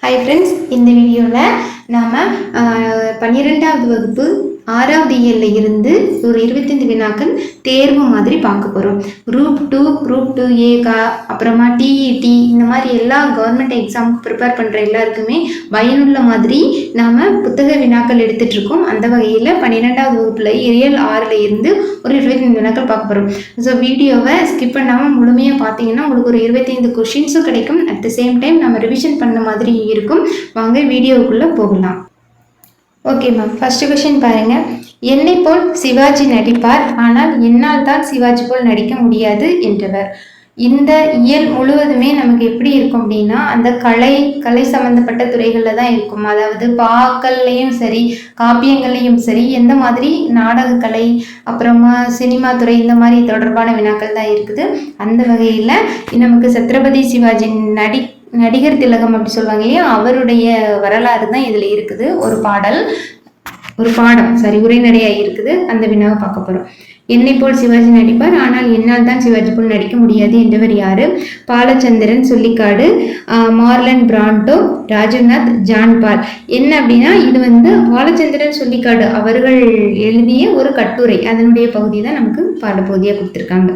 Hi friends, இந்த வீடியோவில் நாம் 12வது வகுப்பு 6வது இயலில் இருந்து ஒரு 25 வினாக்கள் தேர்வு மாதிரி பார்க்க போகிறோம். குரூப் 2A அப்புறமா TET இந்த மாதிரி எல்லா கவர்மெண்ட் எக்ஸாமுக்கு ப்ரிப்பேர் பண்ணுற எல்லாருக்குமே பயனுள்ள மாதிரி நாம் புத்தக வினாக்கள் எடுத்துகிட்ருக்கோம். அந்த வகையில் 12வது வகுப்பில் இயல் 6ல் இருந்து ஒரு 25 வினாக்கள் பார்க்க போகிறோம். ஸோ வீடியோவை ஸ்கிப் பண்ணாமல் முழுமையாக பார்த்தீங்கன்னா உங்களுக்கு ஒரு 25 கொஷின்ஸும் கிடைக்கும். அட் த சேம் டைம் நம்ம ரிவிஷன் பண்ண மாதிரி இருக்கும். வாங்க வீடியோவுக்குள்ளே போகலாம். ஓகே மேம், ஃபர்ஸ்ட் கொஷின் பாருங்கள். என்னை போல் சிவாஜி நடிப்பார், ஆனால் என்னால் தான் சிவாஜி போல் நடிக்க முடியாது என்றவர். இந்த இயல் முழுவதுமே நமக்கு எப்படி இருக்கும் அப்படின்னா அந்த கலை சம்மந்தப்பட்ட துறைகளில் தான் இருக்கும். அதாவது பாக்கள்லையும் சரி காப்பியங்கள்லையும் சரி எந்த மாதிரி நாடகக்கலை அப்புறமா சினிமா துறை இந்த மாதிரி தொடர்பான வினாக்கள் தான் இருக்குது. அந்த வகையில் நமக்கு சத்ரபதி சிவாஜி நடிகர் திலகம் அப்படி சொல்லுவாங்க இல்லையா, அவருடைய வரலாறு தான் இதில் இருக்குது. ஒரு பாடம் உரைநடையாக இருக்குது. அந்த வினாவை பார்க்க போகிறோம். என்னை போல் சிவாஜி நடிப்பார், ஆனால் என்னால் தான் சிவாஜி போல் நடிக்க முடியாது என்றவர் யாரு? பாலச்சந்திரன், சொல்லிக்காடு, Marlon Brando, Rajnath, John Paul. என்ன அப்படின்னா இது பாலச்சந்திரன் சொல்லிக்காடு அவர்கள் எழுதிய ஒரு கட்டுரை, அதனுடைய பகுதி தான் நமக்கு பாடப்பகுதியாக கொடுத்துருக்காங்க.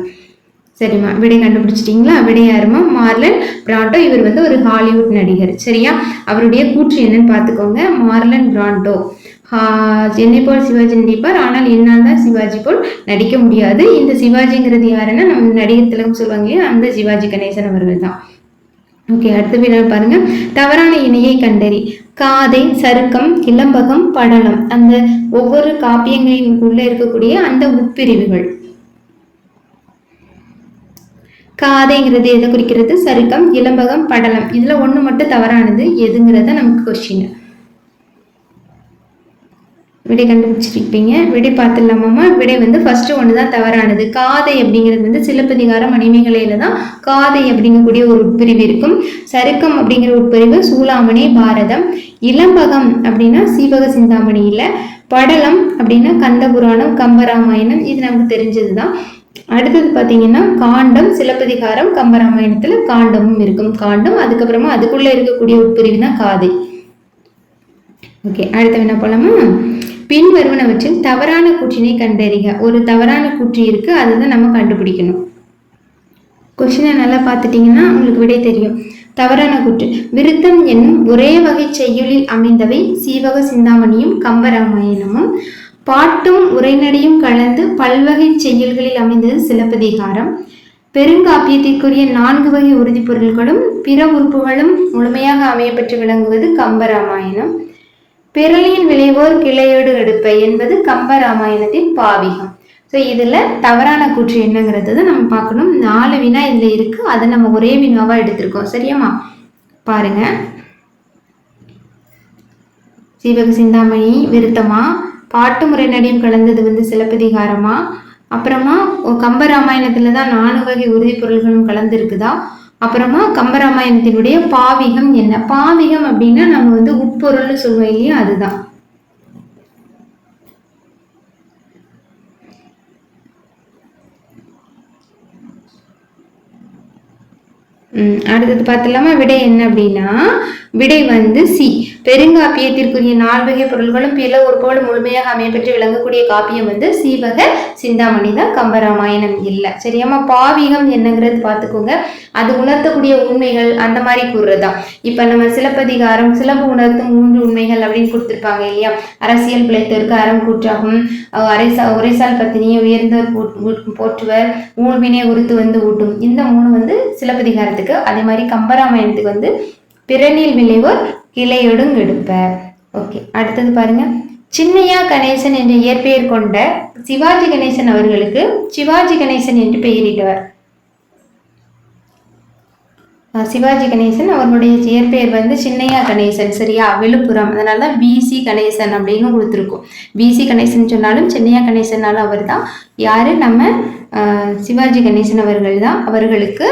சரிம்மா, விடை கண்டுபிடிச்சிட்டிங்களா? விடை யாருமா? Marlon Brando. இவர் ஒரு ஹாலிவுட் நடிகர். சரியா? அவருடைய கூற்று என்னன்னு பார்த்துக்கோங்க. மார்லன் பிராண்டோ என்னை போல் சிவாஜி நடிப்பார், ஆனால் என்னால் தான் சிவாஜி போல் நடிக்க முடியாது. இந்த சிவாஜிங்கிறது யாருன்னா நம்ம நடிகர் திலகம் சொல்லுவாங்க, அந்த சிவாஜி கணேசன் அவர்கள் தான். ஓகே, அடுத்த வினா பாருங்க. தவறான இணையை கண்டறி. காதை, சருக்கம், இளம்பகம், படலம், அந்த ஒவ்வொரு காப்பியங்களின் உள்ள இருக்கக்கூடிய அந்த உட்பிரிவுகள். காதைங்கிறது எதை குறிக்கிறது? சருக்கம், இளம்பகம், படலம். இதுல ஒண்ணு மட்டும் தவறானது, எதுங்கிறத நமக்கு கொஸ்டின். விடை கண்டுபிடிச்சிருப்பீங்க. விடை பார்த்துடலாமாம்மா? விடை ஃபர்ஸ்ட் ஒன்று தான் தவறானது. காதை அப்படிங்கிறது சிலப்பதிகாரம், மணிமேகலையில தான் காதை அப்படிங்கக்கூடிய ஒரு உட்பிரிவு இருக்கும். சருக்கம் அப்படிங்கிற உட்பிரிவு சூளாமணி, பாரதம். இளம்பகம் அப்படின்னா சீவக சிந்தாமணியில. படலம் அப்படின்னா கந்தபுராணம், கம்பராமாயணம். இது நமக்கு தெரிஞ்சதுதான். அடுத்தது பார்த்தீங்கன்னா காண்டம், சிலப்பதிகாரம், கம்பராமாயணத்துல காண்டமும் இருக்கும். காண்டம், அதுக்கப்புறமா அதுக்குள்ள இருக்கக்கூடிய உட்பிரிவு தான் காதை. ஓகே, அடுத்த வினா போலாமா? பின் வருவனவற்றில் தவறான கூற்றினை கண்டறிக. ஒரு தவறான கூற்று இருக்கு, அதுதான் நம்ம கண்டுபிடிக்கணும். கொஸ்டினை நல்லா பார்த்துட்டீங்கன்னா உங்களுக்கு விடை தெரியும். தவறான கூற்று. விருத்தம் என்னும் ஒரே வகை செய்யுளில் அமைந்தவை சீவக சிந்தாமணியும் கம்பராமாயணமும். பாட்டும் உரைநடையும் கலந்து பல்வகை செய்யுள்களில் அமைந்தது சிலப்பதிகாரம். பெருங்காப்பியத்திற்குரிய 4 வகை உறுதிப்பொருள்களும் பிற உறுப்புகளும் முழுமையாக அமையப்பெற்று விளங்குவது கம்பராமாயணம். பிறலியின் விளைவோர் கிளையோடு எடுப்பை என்பது கம்பராமாயணத்தின் பாவிகம். ஸோ இதுல தவறான கூற்று என்னங்கிறது நம்ம பார்க்கணும். 4 வினா இதுல இருக்கு, அதை நம்ம ஒரே வினாவா எடுத்திருக்கோம். சரியாமா? பாருங்க. சீவக சிந்தாமணி விருத்தமா, பாட்டு முறை நடியும் கலந்தது சிலப்பதிகாரமா, அப்புறமா கம்பராமாயணத்துல தான் 4 வகை உறுதிப்பொருள்களும் கலந்து இருக்குதா, அப்புறமா கம்பராமாயணத்தினுடைய பாவிகம் என்ன? பாவிகம் அப்படின்னா நம்ம உட்பொருள்னு சொல்லுவோம் இல்லையா, அதுதான். அடுத்தது பார்த்துலாமா? விடை என்ன அப்படின்னா விடை சி. பெருங்காப்பியத்திற்குரிய 4 வகை பொருள்களும் பிற உறுப்புகளும் முழுமையாக அமையப்பெற்று விளங்கக்கூடிய காப்பியம் சீவக சிந்தாமணி தான், கம்பராமாயணம் இல்லை. சரியாமா? பாவிகம் என்னங்கிறது பார்த்துக்கோங்க. அது உணர்த்தக்கூடிய உண்மைகள் அந்த மாதிரி கூறுறதுதான். இப்ப நம்ம சிலப்பதிகாரம் சிலம்பு உணர்த்தும் 3 உண்மைகள் அப்படின்னு கொடுத்துருப்பாங்க இல்லையா. அரசியல் பிழைத்தோருக்கு அறம் கூற்றாகும், உரைசால் பத்தினியை உயர்ந்தவர் போற்றுவர், ஊழ்வினை உறுத்து ஊட்டும். இந்த 3 சிலப்பதிகாரத்துக்கு. அதே மாதிரி கம்பராமாயணத்துக்கு பிறனில் விளைவோர் கிளையொடுங் எடுப்பர். ஓகே, அடுத்தது பாருங்க. சின்னையா கணேசன் என்ற இயற்பெயர் கொண்ட சிவாஜி கணேசன் அவர்களுக்கு சிவாஜி கணேசன் என்று பெயரிட்டவர். சிவாஜி கணேசன் அவர்களுடைய இயற்பெயர் சின்னையா கணேசன். சரியா? விழுப்புரம். அதனாலதான் BC கணேசன் அப்படின்னு கொடுத்துருக்கோம். BC கணேசன் சொன்னாலும் சின்னையா கணேசனாலும் அவர் தான். யாரு? நம்ம சிவாஜி கணேசன் அவர்கள் தான். அவர்களுக்கு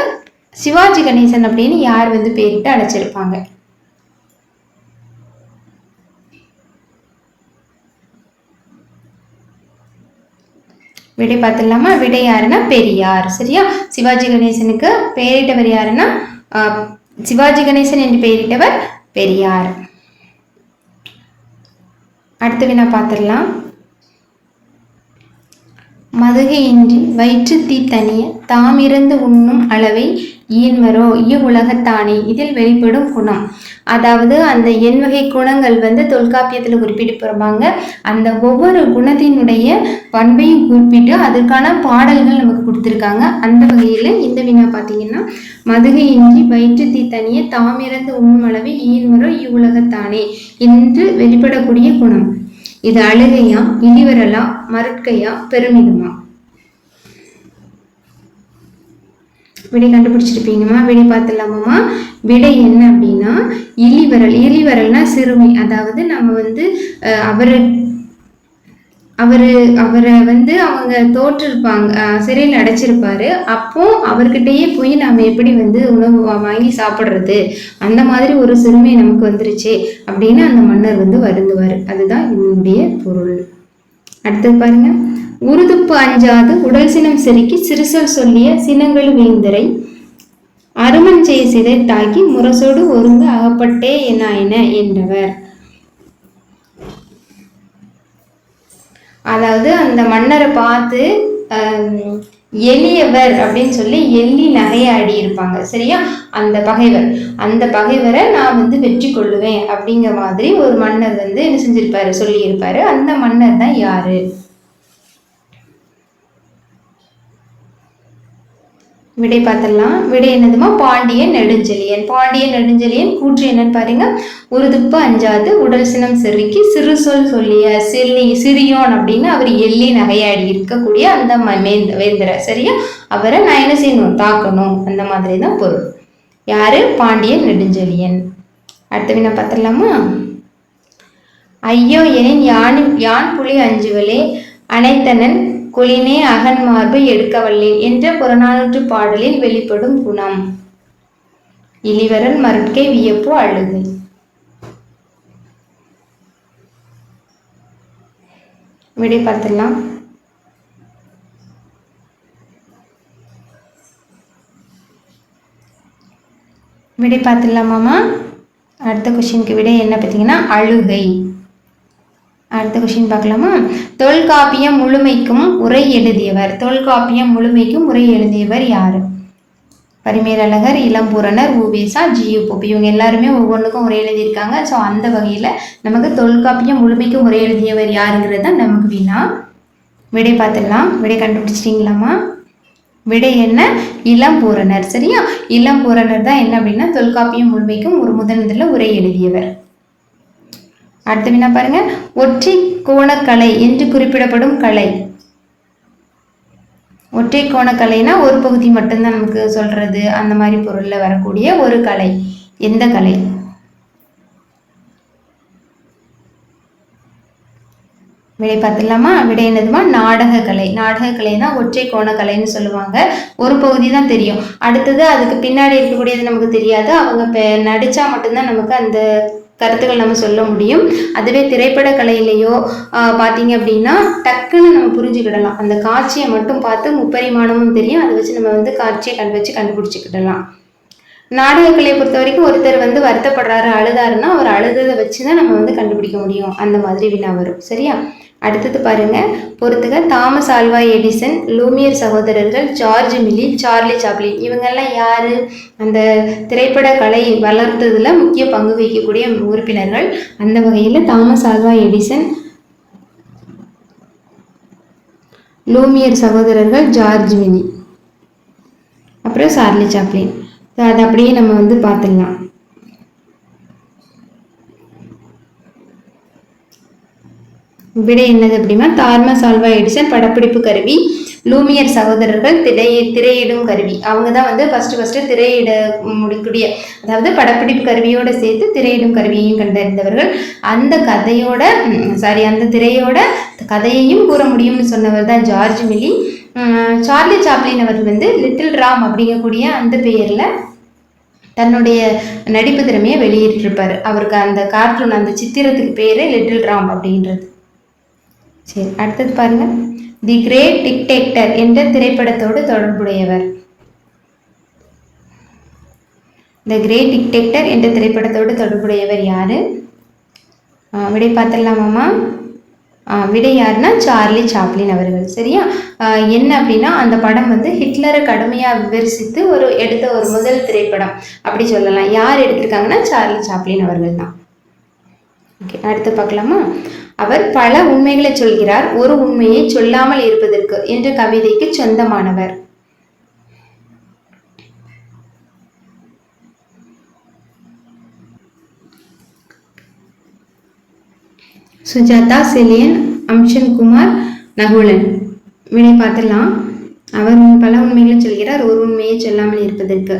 சிவாஜி கணேசன் அப்படின்னு யார் பேரிட்டு அழைச்சிருப்பாங்க? விடை பார்த்துடலாமா? விடை யாருன்னா பெரியார். சரியா? சிவாஜி கணேசனுக்கு பெயரிட்டவர் யாருன்னா சிவாஜி கணேசன் என்று பெயரிட்டவர் பெரியார். அடுத்த வினா பார்த்துடலாம். மதுகையின்றி வயிற்று தீ தனிய தாமிருந்து உண்ணும் அளவை ஈன்மரோ இவ்வுலகத்தானே. இதில் வெளிப்படும் குணம். அதாவது அந்த எண்வகை குணங்கள் தொல்காப்பியத்தில் குறிப்பிட்டிருப்பாங்க. அந்த ஒவ்வொரு குணத்தினுடைய பண்பையும் குறிப்பிட்டு அதற்கான பாடல்கள் நமக்கு கொடுத்துருக்காங்க. அந்த வகையில் இந்த வினா பார்த்தீங்கன்னா, மதுகையின்றி வயிற்று தீ தனிய தாமிருந்து உண்ணும் அளவை ஈன்மரோ இவ்வுலகத்தானே என்று வெளிப்படக்கூடிய குணம். இது அழுகையா, இழிவரலா, மருட்கையா, பெருமிதமா? விடை கண்டுபிடிச்சிருப்பீங்கம்மா. விடை பார்த்துலாமாம்மா. விடை என்ன அப்படின்னா இழிவரல். இழிவரல்னா சிறுமை. அதாவது நம்ம அவரை அவங்க தோற்றிருப்பாங்க, சிறையில் அடைச்சிருப்பாரு. அப்போ அவர்கிட்டயே போய் நாம எப்படி உணவு வாங்கி சாப்பிட்றது, அந்த மாதிரி ஒரு சிறுமை நமக்கு வந்துருச்சு அப்படின்னு அந்த மன்னர் வருந்துவார். அதுதான் இதனுடைய பொருள். அடுத்தது பாருங்க. உருதுப்பு அஞ்சாது உடல் சினம் செருக்கி சிறுசொல் சொல்லிய சினங்களு வேந்தரை அருமஞ்செய சிதை தாக்கி முரசோடு ஒருங்கு அகப்பட்டே என என்றவர். அதாவது அந்த மன்னரை பார்த்து எளியவர் அப்படின்னு சொல்லி எள்ளி நகையாடி இருப்பாங்க. சரியா? அந்த பகைவரை நான் வெற்றி கொள்ளுவேன் அப்படிங்கிற மாதிரி ஒரு மன்னர் என்ன செஞ்சிருப்பாரு, சொல்லி இருப்பாரு. அந்த மன்னர் தான் யாரு? விடை பார்த்துடலாம். விடை என்னதுமா? பாண்டியன் நெடுஞ்செழியன். பாண்டியன் நெடுஞ்செழியன் கூற்று என்னன்னு பாருங்க. உருதுப்பு அஞ்சாது உடல் சினம் செருக்கி சிறு சொல் சொல்லிய சிறியோன் அப்படின்னு அவர் எள்ளி நகையாடி இருக்கக்கூடிய அந்த வேந்தரை. சரியா? அவரை நான் என்ன செய்யணும்? தாக்கணும். அந்த மாதிரி தான் பொருள். யாரு? பாண்டியன் நெடுஞ்செழியன். அடுத்த வினா பார்த்துடலாமா? ஐயோ எனின் யான் புலி அஞ்சுவலே அனைத்தனன் கொலினே அகன் மார்பை எடுக்கவல்லேன் என்ற புறநானூற்று பாடலில் வெளிப்படும் குணம். இளிவரல், மருட்கை, வியப்பு, அழுகை. விடை பார்த்துடலாம். விடை பார்த்துடலாமாமா. அடுத்த கொஸ்டினுக்கு விடை என்ன பார்த்தீங்கன்னா அழுகை. அடுத்த கொஸ்டின் பார்க்கலாமா? தொல்காப்பியம் முழுமைக்கும் உரை எழுதியவர். தொல்காப்பியம் முழுமைக்கும் உரை எழுதியவர் யாரு? பரிமேலழகர், இளம்பூரணர், உவேசா, ஜி.யு. போப். இவங்க எல்லாருமே ஒவ்வொன்றுக்கும் உரை எழுதியிருக்காங்க. ஸோ அந்த வகையில் நமக்கு தொல்காப்பியம் முழுமைக்கும் உரை எழுதியவர் யாருங்கிறது தான் நமக்கு வினா. விடை பார்த்துடலாம். விடை கண்டுபிடிச்சிட்டிங்களாமா? விடை என்ன? இளம்பூரணர். சரியா? இளம்பூரணர் தான் என்ன அப்படின்னா தொல்காப்பியம் முழுமைக்கும் ஒரு முதலில் உரை எழுதியவர். அடுத்த வினா பாருங்க. ஒற்றை கோணக்கலை என்று குறிப்பிடப்படும் கலை. ஒற்றை கோணக்கலைனா ஒரு பகுதி மட்டும்தான் நமக்கு சொல்றது, அந்த மாதிரி பொருள்ல வரக்கூடிய ஒரு கலை. எந்த கலை? விடை பார்த்துடலாமா? விடை என்னதுமா? நாடக கலை. நாடக கலை தான் ஒற்றை கோணக்கலைன்னு சொல்லுவாங்க. ஒரு பகுதி தான் தெரியும், அடுத்தது அதுக்கு பின்னாடி இருக்கக்கூடியது நமக்கு தெரியாது. அவங்க நடிச்சா மட்டும்தான் நமக்கு அந்த கருத்துக்கள் நம்ம சொல்ல முடியும். அதுவே திரைப்பட கலையிலையோ பார்த்தீங்க அப்படின்னா டக்குன்னு நம்ம புரிஞ்சுக்கிடலாம். அந்த காட்சியை மட்டும் பார்த்து முப்பரிமாணமும் தெரியும், அதை வச்சு நம்ம காட்சியை வச்சு கண்டுபிடிச்சிக்கிடலாம். நாடகக்கலையை பொறுத்த வரைக்கும் ஒருத்தர் வருத்தப்படுறாரு, அழுதாருன்னா அவர் அழுததை வச்சு தான் நம்ம கண்டுபிடிக்க முடியும். அந்த மாதிரி வினா வரும். சரியா? அடுத்தது பாருங்க. பொறுத்துக. தாமஸ் ஆல்வா எடிசன், லூமியர் சகோதரர்கள், ஜார்ஜ் மில்லி, சார்லி சாப்ளின். இவங்கெல்லாம் யாரு? அந்த திரைப்பட கலை வளர்த்ததுல முக்கிய பங்கு வகிக்கக்கூடிய உறுப்பினர்கள். அந்த வகையில் தாமஸ் ஆல்வா எடிசன், லூமியர் சகோதரர்கள், ஜார்ஜ் மில்லி, அப்புறம் சார்லி சாப்ளின். அதை அப்படியே நம்ம பார்த்துடலாம். விடை என்னது அப்படின்னா தாமஸ் ஆல்வா எடிசன் படப்பிடிப்பு கருவி, லூமியர் சகோதரர்கள் திரையிடும் கருவி. அவங்க தான் ஃபர்ஸ்ட் திரையிட முடிக்கூடிய, அதாவது படப்பிடிப்பு கருவியோட சேர்த்து திரையிடும் கருவியையும் கண்டறிந்தவர்கள். அந்த திரையோட கதையையும் கூற முடியும்னு சொன்னவர் தான் ஜார்ஜ் மில்லி. சார்லி சாப்ளின் அவர் லிட்டில் ராம் அப்படிங்கக்கூடிய அந்த பெயரில் தன்னுடைய நடிப்பு திறமையை வெளியிட்டிருப்பார். அவருக்கு அந்த கார்ட்டூன், அந்த சித்திரத்துக்கு பேரு லிட்டில் ராம் அப்படின்றது. சரி, அடுத்தது பாருங்க. தி கிரேட் டிக்டேட்டர் என்ற திரைப்படத்தோடு தொடர்புடையவர். த கிரேட் டிக்டேட்டர் என்ற திரைப்படத்தோடு தொடர்புடையவர் யார்? விடை பார்த்துடலாமாம்மா? விடை யாருன்னா சார்லி சாப்ளின் அவர்கள். சரியா? என்ன அப்படின்னா அந்த படம் வந்து ஹிட்லரை கடுமையாக விமர்சித்து எடுத்த ஒரு முதல் திரைப்படம் அப்படி சொல்லலாம். யார் எடுத்திருக்காங்கன்னா சார்லி சாப்ளின் அவர்கள் தான். ஓகே, அடுத்து பார்க்கலாமா? அவர் பல உண்மைகளை சொல்கிறார், ஒரு உண்மையை சொல்லாமல் இருப்பதற்கு என்ற கவிதைக்கு சொந்தமானவர். சுஜாதா, செலியன், அம்சன் குமார், நகுலன். விடை பார்த்துடலாம். அவர் பல உண்மைகளை சொல்கிறார், ஒரு உண்மையை சொல்லாமல் இருப்பதற்கு.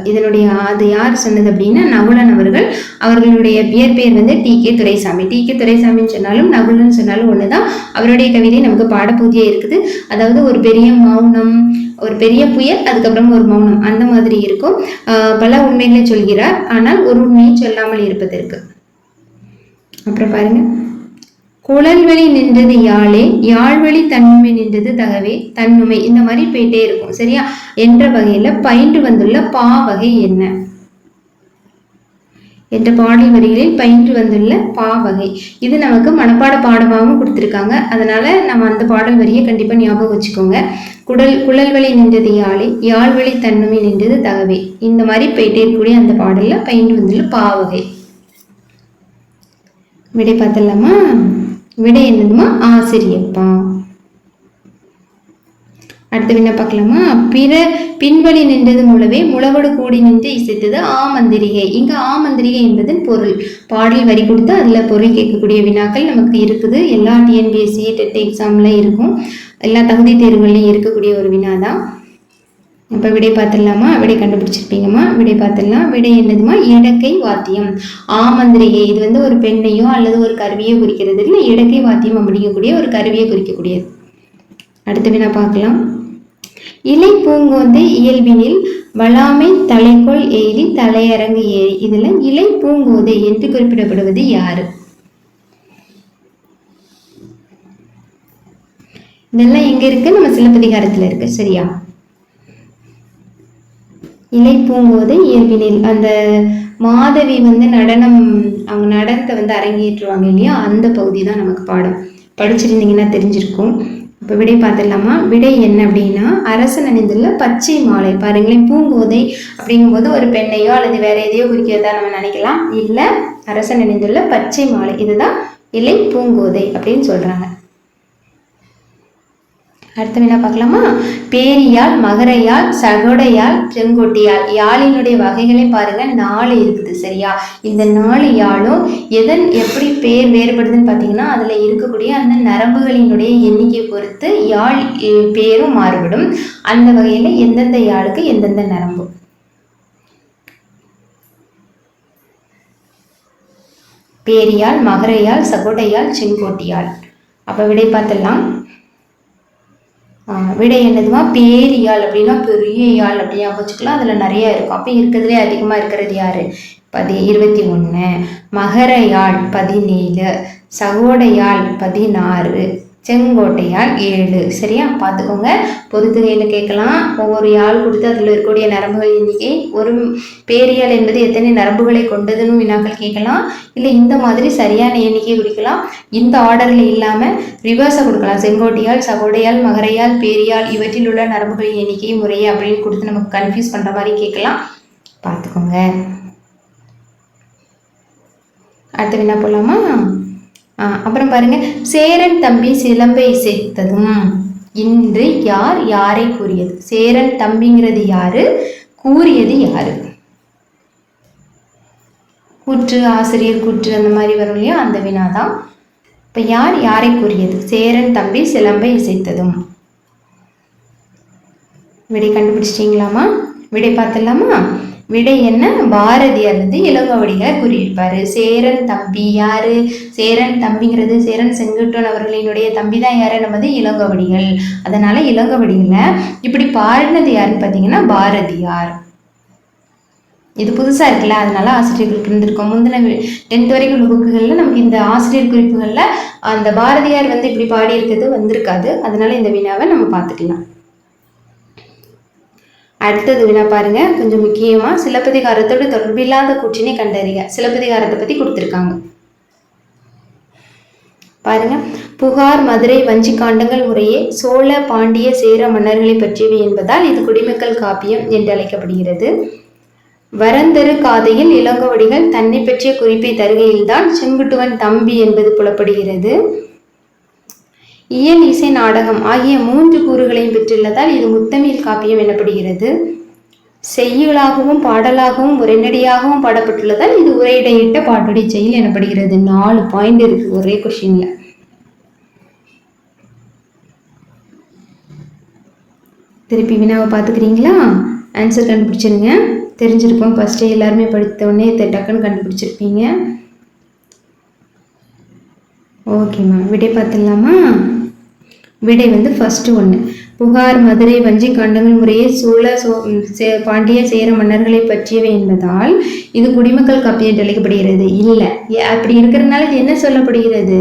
அது யார் சொன்னது அப்படின்னா நகுலன் அவர்கள். அவர்களுடைய பேர் வந்து டி.கே. துரைசாமி. டி.கே. துரைசாமின்னு சொன்னாலும் நகுலன் சொன்னாலும் ஒண்ணுதான். அவருடைய கவிதை நமக்கு பாடப்பகுதியே இருக்குது. அதாவது ஒரு பெரிய மௌனம், ஒரு பெரிய புயல், அதுக்கப்புறம் ஒரு மௌனம், அந்த மாதிரி இருக்கும். பல உண்மைகளை சொல்கிறார், ஆனால் ஒரு உண்மையை சொல்லாமல் இருப்பதற்கு. அப்புறம் பாருங்க, குழல்வழி நின்றது யாழே, யாழ்வழி தன்னுமை நின்றது தகவே, தன்னுமை. இந்த மாதிரி போயிட்டே இருக்கும். சரியா? என்ற வகையில பயின்று வந்துள்ள பா வகை என்ன என்ற பாடல் வரிகளில் பயின்று வந்துள்ள பா வகை. இது நமக்கு மனப்பாட பாடமாகவும் கொடுத்துருக்காங்க. அதனால நம்ம அந்த பாடல் வரியை கண்டிப்பா ஞாபகம் வச்சுக்கோங்க. குழல்வழி நின்றது யாழே, யாழ்வழி தன்னுமை நின்றது தகவே. இந்த மாதிரி போயிட்டே இருக்கக்கூடிய அந்த பாடல்ல பயின்று வந்துள்ள பா வகை. விடை பார்த்தலாமா? விடை என்னதுமா? ஆசிரியப்பா. அடுத்து என்ன பார்க்கலாமா? பின்வழி நின்றது முழவே, முழவோடு கூடி நின்று இசைத்தது ஆமந்திரிகை. இங்க ஆமந்திரிகை என்பது பொருள். பாடல் வரி கொடுத்து அதுல பொருள் கேட்கக்கூடிய வினாக்கள் நமக்கு இருக்குது. எல்லா டிஎன்பிஎஸ்சி டெட் எக்ஸாம்ல இருக்கும், எல்லா தகுதி தேர்வுகள்லையும் இருக்கக்கூடிய ஒரு வினாதான். இப்போ விடை பார்த்துடலாமா? விடை கண்டுபிடிச்சிருப்பீங்கம்மா. விடை பார்த்துடலாம். விடை என்னதுமா? இடக்கை வாத்தியம். ஆமந்திரிகை இது வந்து ஒரு பெண்ணையோ அல்லது ஒரு கருவியோ குறிக்கிறது இல்லை, இடக்கை வாத்தியம் அப்படிங்கக்கூடிய ஒரு கருவியை குறிக்கக்கூடியது. அடுத்த வினா பார்க்கலாம். இலை பூங்கோந்தை இயல்பினில் வளாமை தலைக்கோள் எயிலி தலையரங்கு ஏறி. இதுல இலை பூங்கோதை என்று குறிப்பிடப்படுவது யாரு? இதெல்லாம் எங்க இருக்கு? நம்ம சிலப்பதிகாரத்துல இருக்கு. சரியா? இலை பூங்கோதை இயல்பினில், அந்த மாதவி வந்து நடனம், அவங்க நடனத்தை வந்து அரங்கேற்றுவாங்க இல்லையா, அந்த பகுதி தான் நமக்கு பாடம். படிச்சிருந்தீங்கன்னா தெரிஞ்சிருக்கும். இப்போ விடை பார்த்துடலாமா? விடை என்ன அப்படின்னா அரசன் அணிந்துள்ள பச்சை மாலை. பாருங்களேன், பூங்கோதை அப்படிங்கும்போது ஒரு பெண்ணையோ அல்லது வேற எதையோ குறிக்கிறதா நம்ம நினைக்கலாம். இல்லை, அரசன் அணிந்துள்ள பச்சை மாலை, இதுதான் இலை பூங்கோதை அப்படின்னு சொல்றாங்க. அடுத்த என்ன பார்க்கலாமா? பேரியால், மகரையால், சகோடையால், செங்கோட்டியால். யாழினுடைய வகைகளை பாருங்க, 4 இருக்குது. சரியா? இந்த 4 யாழும் எப்படி பேர் வேறுபடுதுன்னு பார்த்தீங்கன்னா அதுல இருக்கக்கூடிய அந்த நரம்புகளினுடைய எண்ணிக்கை பொறுத்து யாழ் பேரும் மாறுபடும். அந்த வகையில எந்தெந்த யாழுக்கு எந்தெந்த நரம்பு. பேரியால், மகரையால், சகோடையால், செங்கோட்டியால். அப்ப விடை பார்த்துடலாம். விடை என்னதுமா? பேரியால் அப்படின்னா பெரிய யாழ் அப்படியா வச்சுக்கலாம். அதுல நிறைய இருக்கும். அப்ப இருக்கிறதுலே அதிகமா இருக்கிறது யாரு? 21. மகரையாள் 17, சகோடையாள் 16, செங்கோட்டையால் 7. சரியா? பார்த்துக்கோங்க. பொறுத்துகையில கேட்கலாம். ஒவ்வொரு யாழ் கொடுத்து அதில் இருக்கக்கூடிய நரம்புகள் எண்ணிக்கை, ஒரு பேரியால் என்பது எத்தனை நரம்புகளை கொண்டதுன்னு வினாக்கள் கேட்கலாம். இல்லை இந்த மாதிரி சரியான எண்ணிக்கையை குறிக்கலாம். இந்த ஆர்டரில் இல்லாமல் ரிவர்ஸாக கொடுக்கலாம். செங்கோட்டையால், சகோடையால், மகரையால், பேரியால் இவற்றில் உள்ள நரம்புகளின் எண்ணிக்கை முறையே அப்படின்னு கொடுத்து நமக்கு கன்ஃபியூஸ் பண்ணுற மாதிரி கேட்கலாம். பார்த்துக்கோங்க. அடுத்து என்ன போடலாமா? அப்புறம் பாருங்க, சேரன் தம்பி சிலம்பை இசைத்ததும் இன்று யார் யாரை கூறியது? சேரன் தம்பிங்கிறது யாரு, கூறியது யாரு? கூற்று, ஆசிரியர் கூற்று அந்த மாதிரி வரும் இல்லையா, அந்த வினாதான். இப்ப யார் யாரை கூறியது? சேரன் தம்பி சிலம்பை இசைத்ததும். விடை கண்டுபிடிச்சிட்டீங்களாமா? விடை பார்த்துடலாமா? விடை என்ன? பாரதியார் வந்து இளங்கோவடிகளை கூறியிருப்பாரு. சேரன் தம்பி யாரு? சேரன் தம்பிங்கிறது சேரன் செங்குட்டுவன் அவர்களினுடைய தம்பி தான் யாரு? நமது இளங்கோவடிகள். அதனால இளங்கோவடிகளை இப்படி பாடினது யாருன்னு பார்த்தீங்கன்னா பாரதியார். இது புதுசா இருக்குல்ல, அதனால ஆசிரியர் குறிப்பு இருந்திருக்கும். முந்தின 10th வரைக்கும் உள்ள புக்குகள்ல நமக்கு இந்த ஆசிரியர் குறிப்புகள்ல அந்த பாரதியார் வந்து இப்படி பாடி இருக்கிறது வந்திருக்காது. அதனால இந்த வினாவை நம்ம பார்த்துக்கலாம். அடுத்தது வினா பாருங்க, கொஞ்சம் முக்கியமா சிலப்பதிகாரத்தோட தொடர்பில்லாத கூற்றினை கண்டறிக. சிலப்பதிகாரத்தை பத்தி கொடுத்துருக்காங்க பாருங்க. புகார், மதுரை, வஞ்சி காண்டங்கள் முறையே சோழ, பாண்டிய, சேர மன்னர்களை பற்றியவை என்பதால் இது குடிமக்கள் காப்பியம் என்று அழைக்கப்படுகிறது. வரந்தரு காதையில் இளங்கோவடிகள் தன்னை பற்றிய குறிப்பை தருகையில்தான் செங்குட்டுவன் தம்பி என்பது புலப்படுகிறது. இயல், இசை, நாடகம் ஆகிய 3 கூறுகளையும் பெற்றுள்ளதால் இது முத்தமிழ் காப்பியம் எனப்படுகிறது. செய்யுளாகவும் பாடலாகவும் உரைநடையாகவும் பாடப்பட்டுள்ளதால் இது உரையிடையிட்ட பாட்டுடை செயல் எனப்படுகிறது. 4 பாயிண்ட் இருக்கு ஒரே கொஸ்டின்ல. திருப்பி வினாவை பார்த்துக்கிறீங்களா? ஆன்சர் கண்டுபிடிச்சிருங்க. தெரிஞ்சிருக்கோம், ஃபர்ஸ்டே எல்லாருமே படித்த உடனே டக்குன்னு கண்டுபிடிச்சிருப்பீங்க. ஓகேம்மா, விடை பார்த்துடலாமா? விடை வந்து ஃபர்ஸ்ட் 1. புகார், மதுரை, வஞ்சி காண்டங்கள் முறையே சோழ, பாண்டிய, சேர மன்னர்களை பற்றியவை என்பதால் இது குடிமக்கள் காப்பியம் என்று அழைக்கப்படுகிறது. இல்லை, அப்படி இருக்கிறதுனால இது என்ன சொல்லப்படுகிறது?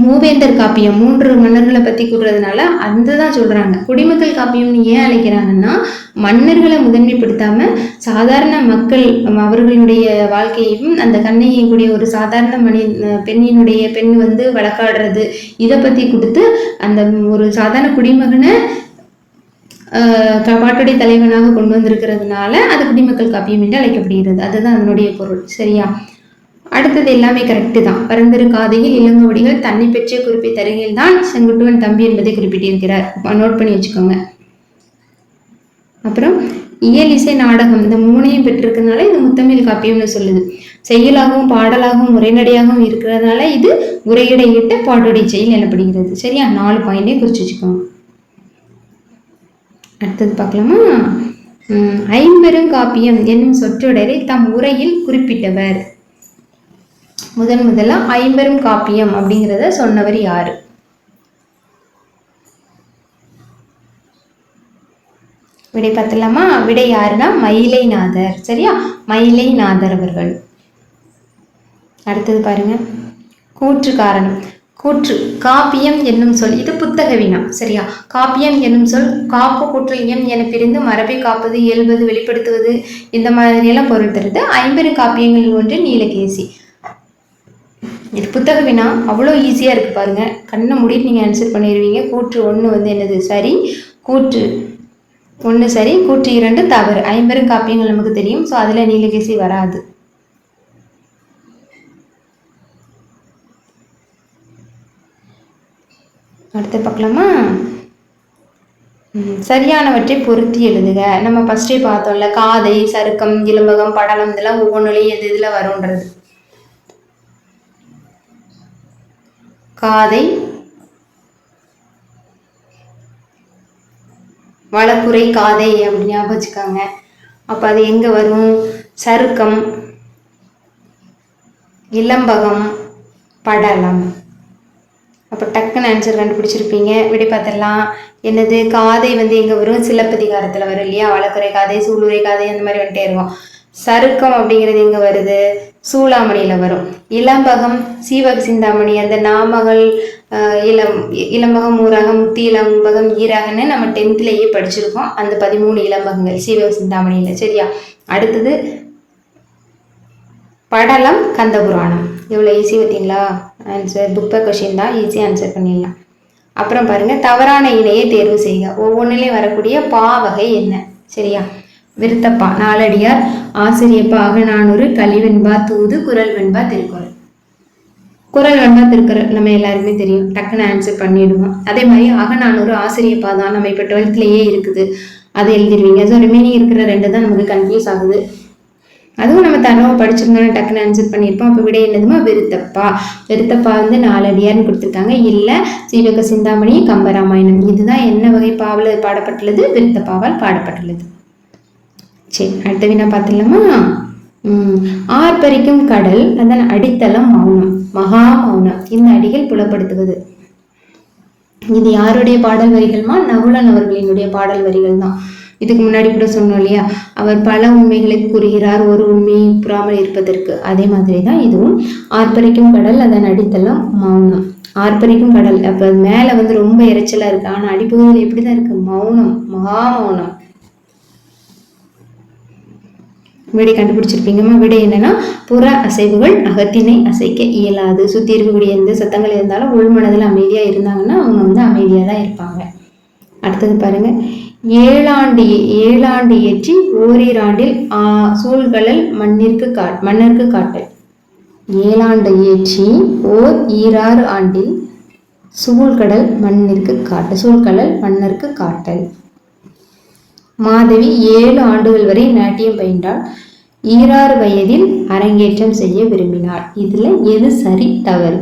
மூவேந்தர் காப்பியம், 3 மன்னர்களை பற்றி கூறுறதுனால அந்த தான் சொல்கிறாங்க. குடிமக்கள் காப்பியம்னு ஏன் அழைக்கிறாங்கன்னா, மன்னர்களை முதன்மைப்படுத்தாம சாதாரண மக்கள் அவர்களுடைய வாழ்க்கையையும் அந்த கண்ணையும் கூடிய ஒரு சாதாரண பெண் வந்து வழக்காடுறது இதை பற்றி கொடுத்து அந்த ஒரு சாதாரண குடிமகனை பாட்டுடைய தலைவனாக கொண்டு வந்திருக்கிறதுனால அது குடிமக்கள் காப்பியம் என்று அழைக்கப்படுகிறது. அதுதான் அதனுடைய பொருள். சரியா? அடுத்தது எல்லாமே கரெக்டு தான். பரந்தரு காதையில் இளங்கோவடிகள் தன்னை பற்றிய குறிப்பை தருகையில் தான் செங்குட்டுவன் தம்பி என்பதை குறிப்பிட்டிருக்கிறார். நோட் பண்ணி வச்சுக்கோங்க. அப்புறம் இயல், இசை, நாடகம் இந்த 3ஐயும் பெற்றிருக்கிறதுனால இது முத்தமிழ் காப்பியம்னு சொல்லுது. செய்யுளாகவும் பாடலாகவும் உரைநடையாகவும் இருக்கிறதுனால இது உரையிடையிட்ட பாட்டுடை செயல் எனப்படுகிறது. சரியா? 4 பாயிண்டே குறிச்சு வச்சுக்கோங்க. அடுத்தது பார்க்கலாமா? ஐம்பெருங்காப்பியம் என்னும் சொற்றொடரை தம் உரையில் குறிப்பிட்டவர். முதல்ல ஐம்பெரும் காப்பியம் அப்படிங்கிறத சொன்னவர் யாரு? விடை பார்த்தலாமா? விடை யாருன்னா மயிலைநாதர். சரியா? மயிலைநாதர் அவர்கள். அடுத்தது பாருங்க, கூற்று காரணம். கூற்று, காப்பியம் என்னும் சொல் இது புத்தக வினா. சரியா? காப்பியம் என்னும் சொல் காப்பு கூற்றல் எம் என பிரிந்து மரபை காப்பது, இயல்பது, வெளிப்படுத்துவது இந்த மாதிரியெல்லாம் பொருள் தருது. ஐம்பெரும் காப்பியங்களில் ஒன்று நீலகேசி. இது புத்தக வினா, அவ்வளோ ஈஸியாக இருக்குது பாருங்க. கண்ணை மூடிட்டு நீங்கள் ஆன்சர் பண்ணிடுவீங்க. கூற்று 1 வந்து என்னது? சரி. கூற்று 1 சரி, கூற்று 2 தவறு. ஐம்பெரும் காப்பியங்கள் நமக்கு தெரியும். ஸோ அதில் நீலகேசி வராது. அடுத்து பார்க்கலாமா? சரியானவற்றை பொருத்தி எழுதுக. நம்ம ஃபர்ஸ்டே பார்த்தோம்ல, காதை, சருக்கம், இலம்பகம், படலம் இதெல்லாம் ஒவ்வொன்றுலையும் எது இதில் வரும்ன்றது. காதை, வளப்புரை காதை அப்படின்னு ஞாபகம் வச்சுக்காங்க. அப்போ அது எங்கே வரும்? சருக்கம், இலம்பகம், படலம். அப்போ டக்குன்னு ஆன்சர் கண்டுபிடிச்சிருப்பீங்க. விடை பார்த்துடலாம். என்னது? காதை வந்து எங்கே வரும்? சிலப்பதிகாரத்தில் வரும் இல்லையா? வளக்குறை காதை, சூளுரை காதை அந்த மாதிரி வந்துட்டே இருக்கும். சருக்கம் அப்படிங்கிறது எங்கே வருது? சூளாமணியில் வரும். இளம்பகம், சீவக சிந்தாமணி, அந்த நாமகள், இளம்பகம், ஊரகம், முத்தி இளம்பகம், ஈரகன்னு நம்ம 10th படிச்சிருக்கோம். அந்த 13 இளம்பகங்கள் சீவக சிந்தாமணியில். சரியா? அடுத்தது படலம், கந்தபுராணம். எவ்வளோ ஈஸி பார்த்தீங்களா? ஆன்சர் புக் பேக் கொஷின் தான், ஈஸியாக ஆன்சர் பண்ணிடலாம். அப்புறம் பாருங்க, தவறான இணையை தேர்வு செய்க. ஒவ்வொன்றிலையும் வரக்கூடிய பா வகை என்ன? சரியா? விருத்தப்பா, நாலடியார், ஆசிரியப்பா, அகநானூறு, கலிவெண்பா, தூது, குறள் வெண்பா, திருக்குறள். குறள் வெண்பா, திருக்குறள் நம்ம எல்லாருமே தெரியும், டக்குன்னு ஆன்சர் பண்ணிடுவோம். அதே மாதிரி அகநானூறு, ஆசிரியப்பா தான் நம்ம இப்போ 12th இருக்குது, அதை எழுதிடுவீங்க. ஸோ ரிமைனிங் இருக்கிற 2 தான் நமக்கு கன்ஃபியூஸ் ஆகுது. அதுவும் நம்ம தரவை படிச்சிருந்தோம்னா டக்குன்னு ஆன்சர் பண்ணியிருப்போம். அப்போ விட என்னதுமா? விருத்தப்பா. விருத்தப்பா வந்து 4 அடியார்னு கொடுத்துருக்காங்க. இல்லை, சீவக சிந்தாமணி, கம்பராமாயணம். இதுதான் என்ன வகை பாவல் பாடப்பட்டுள்ளது? விருத்தப்பாவால் பாடப்பட்டுள்ளது. சரி, அடுத்த வினா பார்த்துடலாமா? ஆர்ப்பரிக்கும் கடல், அதன் அடித்தளம் மௌனம், மகா மௌனம். இந்த அடிகள் புலப்படுத்துவது. இது யாருடைய பாடல் வரிகள்மா? நகுலன் அவர்களினுடைய பாடல் வரிகள் தான். இதுக்கு முன்னாடி கூட சொன்னோம் இல்லையா, அவர் பல உண்மைகளை கூறுகிறார் ஒரு உண்மையை புறாமல் இருப்பதற்கு. அதே மாதிரி தான் இதுவும். ஆர்ப்பரிக்கும் கடல், அதன் அடித்தளம் மௌனம். ஆர்ப்பரிக்கும் கடல். அப்போ மேலே வந்து ரொம்ப இறைச்சலாக இருக்கு, ஆனால் அடிப்பகுதியில் எப்படி தான் இருக்கு? மௌனம், மகா மௌனம். விடை கண்டுபிடிச்சிருப்பீங்கம்மா. விடை என்னன்னா புற அசைவுகள் அகத்தினை அசைக்க இயலாது. சுற்றி இருக்கக்கூடிய எந்த சத்தங்கள் இருந்தாலும் உள்மனதில் அமைதியாக இருந்தாங்கன்னா அவங்க வந்து அமைதியாக தான் இருப்பாங்க. அடுத்தது பாருங்க, ஏழாண்டு இயற்றி ஓரிராண்டில் சூழ்கழல் மன்னருக்கு காட்டல். 7 ஆண்டு இயற்றி ஓர் 6 ஆண்டில் சூழ்கழல் மன்னருக்கு காட்டல். மாதவி 7 ஆண்டுகள் வரை நாட்டியம் பயின்றால் 6 வயதில் அரங்கேற்றம் செய்ய விரும்பினாள். இதுல எது சரி தவறு?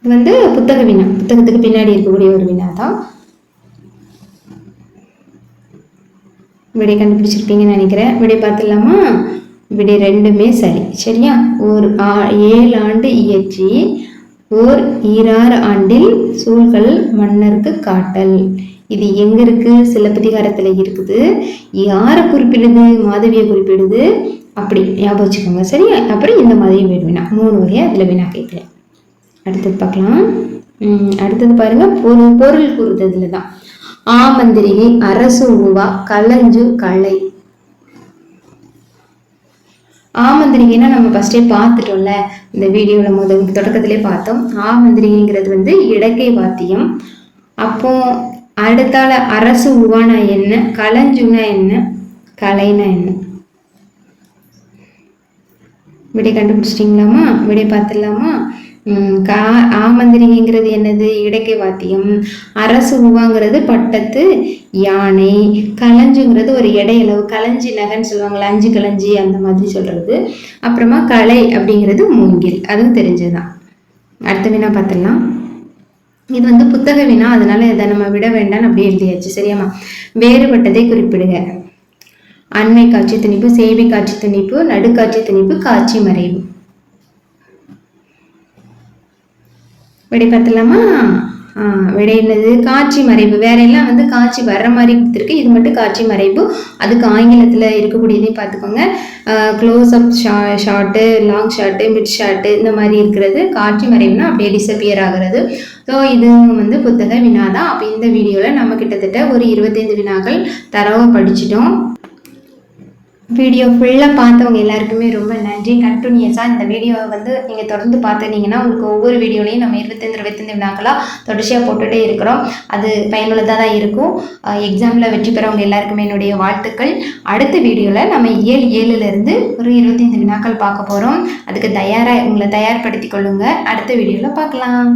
இது வந்து புத்தக வினா, புத்தகத்துக்கு பின்னாடி இருக்கக்கூடிய ஒரு வினா தான். விடை கண்டுபிடிச்சிருப்பீங்கன்னு நினைக்கிறேன். விடை பார்த்துடலாமா? விடை ரெண்டுமே சரி. சரியா? ஒரு 7 ஆண்டு இயற்றி ஓர் 6 ஆண்டில் சூழ்கழல் மன்னருக்கு காட்டல். இது எங்க இருக்கு? சிலப்பதிகாரத்துல இருக்குது. யாரை குறிப்பிடுது? மாதவியை குறிப்பிடுது. அப்படி ஞாபகம் வச்சுக்கோங்க. சரி, அப்புறம் இந்த மாதிரி வினா 3 வகையா அதுல வினா கேட்கல. அடுத்தது பார்க்கலாம். அடுத்தது பாருங்க, பொருள் கூறுததுல தான். ஆமந்திரிகை, அரசு உவா, களஞ்சு, களை. ஆமந்திரிகைன்னா நம்ம ஃபர்ஸ்டே பார்த்துட்டோம்ல, இந்த வீடியோவில் தொடக்கத்திலே பார்த்தோம். ஆமந்திரிகைங்கிறது வந்து இடக்கை வாத்தியம். அப்போ அடுத்தால அரசு உவானா என்ன, களஞ்சுனா என்ன, கலைனா என்ன? விடை கண்டுபிடிச்சிட்டிங்களாமா? விடை பார்த்துடலாமா? ஆமந்திரிகைங்கிறது என்னது? இடக்கை வாத்தியம். அரசு உவாங்கிறது பட்டத்து யானை. களஞ்சுங்கிறது ஒரு எடையளவு, களஞ்சி நகன்னு சொல்லுவாங்களா, 5 களஞ்சி அந்த மாதிரி சொல்றது. அப்புறமா கலை அப்படிங்கிறது மூங்கில், அதுவும் தெரிஞ்சதுதான். அடுத்த வினா பார்த்துடலாம். இது வந்து புத்தக வினா, அதனால இதை நம்ம விட வேண்டாம்னு அப்படியே எழுதியாச்சு. சரியாமா? வேறுபட்டதை குறிப்பிடுக. அண்மை காட்சி திணிப்பு, சேவை காட்சி திணிப்பு, நடுக்காட்சி திணிப்பு, காட்சி மறைவு. விடை பார்த்துலாமா? விடை என்னது? காட்சி மறைவு. வேற எல்லாம் வந்து காட்சி வர்ற மாதிரி கொடுத்துருக்கு, இது மட்டும் காட்சி மறைவு. அதுக்கு ஆங்கிலத்தில் இருக்கக்கூடியதையும் பார்த்துக்கோங்க. Close up shot, long shot, mid shot, இந்த மாதிரி இருக்கிறது காட்சி மறைவுனா அப்படியே டிஸப்பியர் ஆகிறது. ஸோ இது வந்து புத்தக வினா தான். அப்போ இந்த வீடியோவில் நம்ம கிட்டத்தட்ட ஒரு 25 வினாக்கள் தரவாக படிச்சிட்டோம். வீடியோ ஃபுல்லாக பார்த்தவங்க எல்லாருக்குமே ரொம்ப நன்றி. கண்டினியூஸாக இந்த வீடியோவை வந்து நீங்கள் தொடர்ந்து பார்த்துருந்தீங்கன்னா உங்களுக்கு ஒவ்வொரு வீடியோலையும் நம்ம 25 வினாக்களாக தொடர்ச்சியாக போட்டுகிட்டே இருக்கிறோம். அது பயனுள்ளதாக தான் இருக்கும். எக்ஸாமில் வெற்றி பெறவங்க எல்லாருக்குமே என்னுடைய வாழ்த்துக்கள். அடுத்த வீடியோவில் நம்ம 7 ஒரு 25 வினாக்கள் பார்க்க போகிறோம். அதுக்கு உங்களை தயார்படுத்தி கொள்ளுங்கள். அடுத்த வீடியோவில் பார்க்கலாம்.